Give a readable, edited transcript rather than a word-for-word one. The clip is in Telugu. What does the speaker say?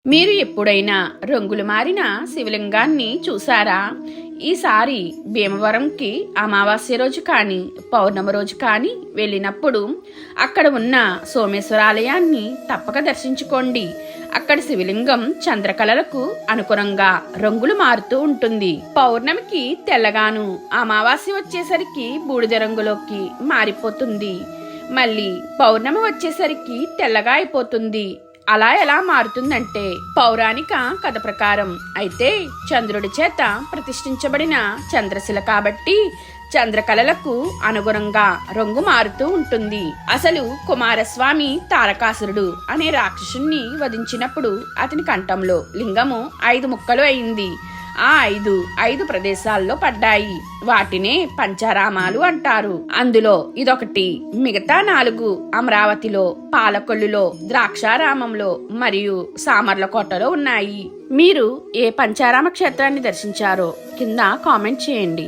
మీరు ఎప్పుడైనా రంగులు మారిన శివలింగాన్ని చూసారా? ఈసారి భీమవరంకి అమావాస్య రోజు కానీ పౌర్ణమి రోజు కానీ వెళ్ళినప్పుడు అక్కడ ఉన్న సోమేశ్వరాలయాన్ని తప్పక దర్శించుకోండి. అక్కడ శివలింగం చంద్రకళలకు అనుగుణంగా రంగులు మారుతూ ఉంటుంది. పౌర్ణమికి తెల్లగాను, అమావాస్య వచ్చేసరికి బూడిద రంగులోకి మారిపోతుంది. మళ్ళీ పౌర్ణమి వచ్చేసరికి తెల్లగా అయిపోతుంది. అలా ఎలా మారుతుందంటే పౌరాణిక కథ ప్రకారం అయితే చంద్రుడి చేత ప్రతిష్ఠించబడిన చంద్రశిల కాబట్టి చంద్రకళలకు అనుగుణంగా రంగు మారుతూ ఉంటుంది. అసలు కుమారస్వామి తారకాసురుడు అనే రాక్షసుణ్ణి వధించినప్పుడు అతని కంఠంలో లింగము 5 ముక్కలు అయింది. ఆ 5 ప్రదేశాల్లో పడ్డాయి. వాటినే పంచారామాలు అంటారు. అందులో ఇదొకటి. మిగతా 4 అమరావతిలో, పాలకొల్లులో, ద్రాక్షారామంలో మరియు సామర్లకోటలో ఉన్నాయి. మీరు ఏ పంచారామ క్షేత్రాన్ని దర్శించారో కింద కామెంట్ చేయండి.